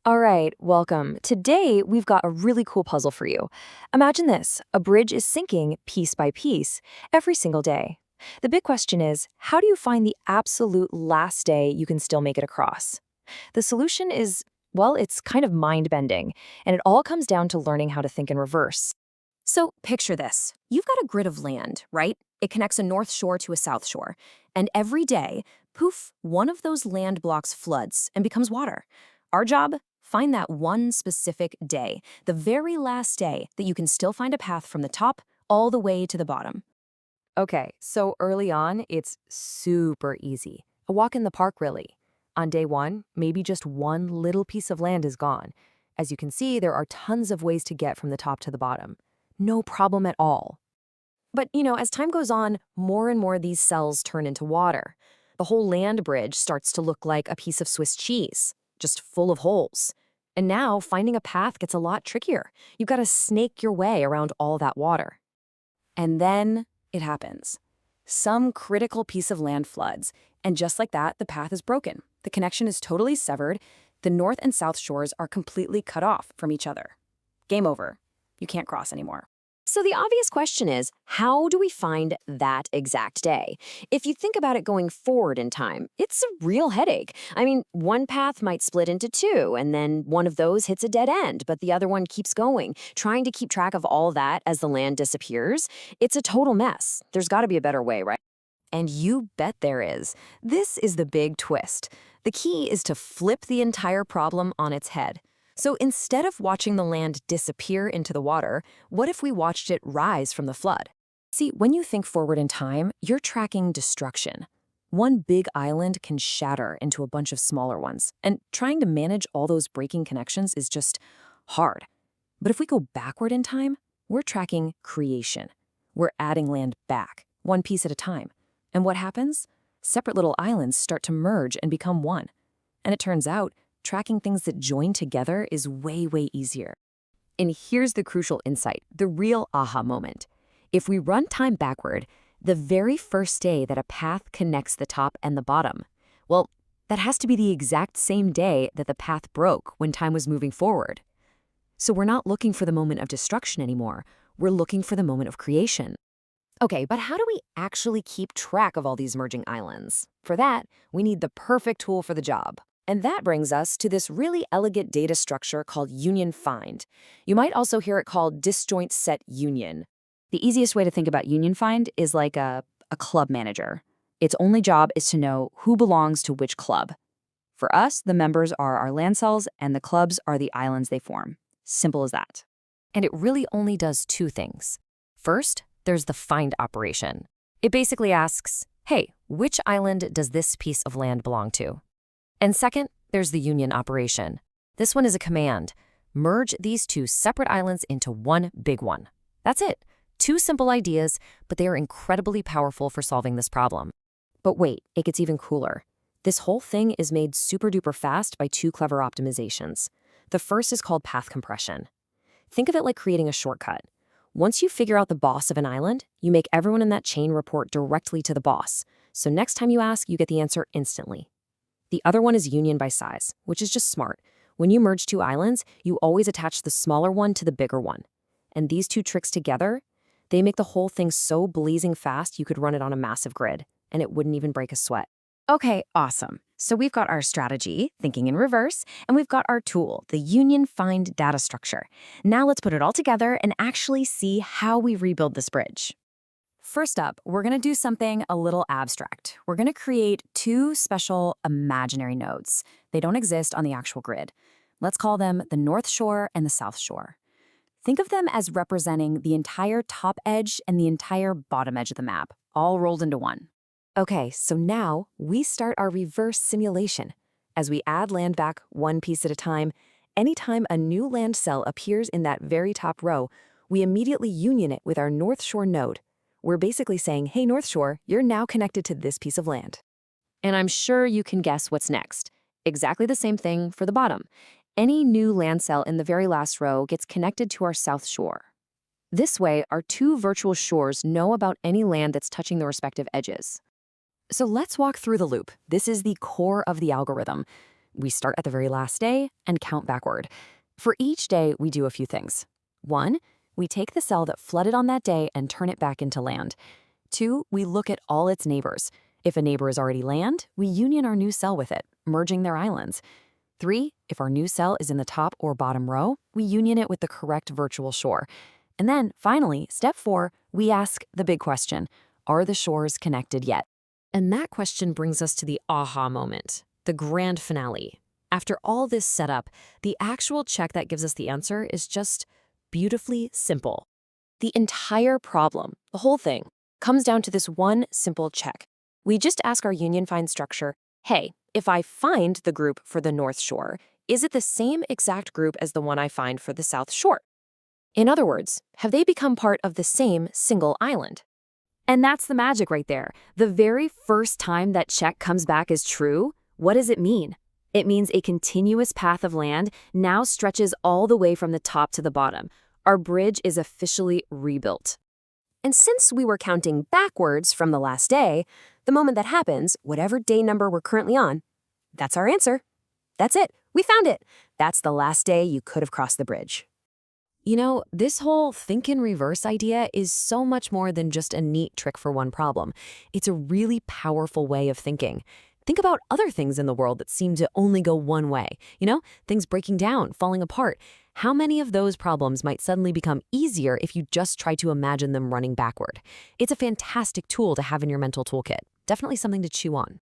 All right, welcome. Today, we've got a really cool puzzle for you. Imagine this, a bridge is sinking piece by piece every single day. The big question is, how do you find the absolute last day you can still make it across? The solution is, well, it's kind of mind-bending, and it all comes down to learning how to think in reverse. So picture this. You've got a grid of land, right? It connects a north shore to a south shore. And every day, poof, one of those land blocks floods and becomes water. Our job? Find that one specific day, the very last day that you can still find a path from the top all the way to the bottom. Okay, so early on, it's super easy. A walk in the park, really. On day one, maybe just one little piece of land is gone. As you can see, there are tons of ways to get from the top to the bottom. No problem at all. But, as time goes on, more and more of these cells turn into water. The whole land bridge starts to look like a piece of Swiss cheese, just full of holes. And now, finding a path gets a lot trickier. You've got to snake your way around all that water. And then it happens. Some critical piece of land floods, and just like that, the path is broken. The connection is totally severed. The north and south shores are completely cut off from each other. Game over. You can't cross anymore. So the obvious question is, how do we find that exact day? If you think about it going forward in time, it's a real headache. I mean, one path might split into two, and then one of those hits a dead end, but the other one keeps going. Trying to keep track of all that as the land disappears, it's a total mess. There's got to be a better way, right? And you bet there is. This is the big twist. The key is to flip the entire problem on its head. So instead of watching the land disappear into the water, what if we watched it rise from the flood? See, when you think forward in time, you're tracking destruction. One big island can shatter into a bunch of smaller ones, and trying to manage all those breaking connections is just hard. But if we go backward in time, we're tracking creation. We're adding land back, one piece at a time. And what happens? Separate little islands start to merge and become one. And it turns out, tracking things that join together is way easier. And here's the crucial insight, the real aha moment. If we run time backward, the very first day that a path connects the top and the bottom, well, that has to be the exact same day that the path broke when time was moving forward. So we're not looking for the moment of destruction anymore. We're looking for the moment of creation. Okay, but how do we actually keep track of all these merging islands? For that, we need the perfect tool for the job. And that brings us to this really elegant data structure called union find. You might also hear it called disjoint set union. The easiest way to think about union find is like a club manager. Its only job is to know who belongs to which club. For us, the members are our land cells and the clubs are the islands they form. Simple as that. And it really only does two things. First, there's the find operation. It basically asks, hey, which island does this piece of land belong to? And second, there's the union operation. This one is a command. Merge these two separate islands into one big one. That's it. Two simple ideas, but they are incredibly powerful for solving this problem. But wait, it gets even cooler. This whole thing is made super duper fast by two clever optimizations. The first is called path compression. Think of it like creating a shortcut. Once you figure out the boss of an island, you make everyone in that chain report directly to the boss. So next time you ask, you get the answer instantly. The other one is union by size, which is just smart. When you merge two islands, you always attach the smaller one to the bigger one. And these two tricks together, they make the whole thing so blazing fast you could run it on a massive grid, and it wouldn't even break a sweat. Okay, awesome. So we've got our strategy, thinking in reverse, and we've got our tool, the union find data structure. Now let's put it all together and actually see how we rebuild this bridge. First up, we're going to do something a little abstract. We're going to create two special imaginary nodes. They don't exist on the actual grid. Let's call them the North Shore and the South Shore. Think of them as representing the entire top edge and the entire bottom edge of the map, all rolled into one. Okay, so now we start our reverse simulation. As we add land back one piece at a time, anytime a new land cell appears in that very top row, we immediately union it with our North Shore node. We're basically saying, hey, North Shore, you're now connected to this piece of land. And I'm sure you can guess what's next. Exactly the same thing for the bottom. Any new land cell in the very last row gets connected to our South Shore. This way, our two virtual shores know about any land that's touching the respective edges. So let's walk through the loop. This is the core of the algorithm. We start at the very last day and count backward. For each day, we do a few things. 1, we take the cell that flooded on that day and turn it back into land. 2, we look at all its neighbors. If a neighbor is already land, we union our new cell with it, merging their islands. 3, if our new cell is in the top or bottom row, we union it with the correct virtual shore. And then, finally, step 4, we ask the big question, are the shores connected yet? And that question brings us to the aha moment, the grand finale. After all this setup, the actual check that gives us the answer is just beautifully simple. The entire problem, the whole thing, comes down to this one simple check. We just ask our union find structure, hey, if I find the group for the North Shore, is it the same exact group as the one I find for the South Shore? In other words, have they become part of the same single island? And that's the magic right there. The very first time that check comes back as true, what does it mean? It means a continuous path of land now stretches all the way from the top to the bottom. Our bridge is officially rebuilt. And since we were counting backwards from the last day, the moment that happens, whatever day number we're currently on, that's our answer. That's it. We found it. That's the last day you could have crossed the bridge. You know, this whole think in reverse idea is so much more than just a neat trick for one problem. It's a really powerful way of thinking. Think about other things in the world that seem to only go one way. Things breaking down, falling apart. How many of those problems might suddenly become easier if you just try to imagine them running backward? It's a fantastic tool to have in your mental toolkit. Definitely something to chew on.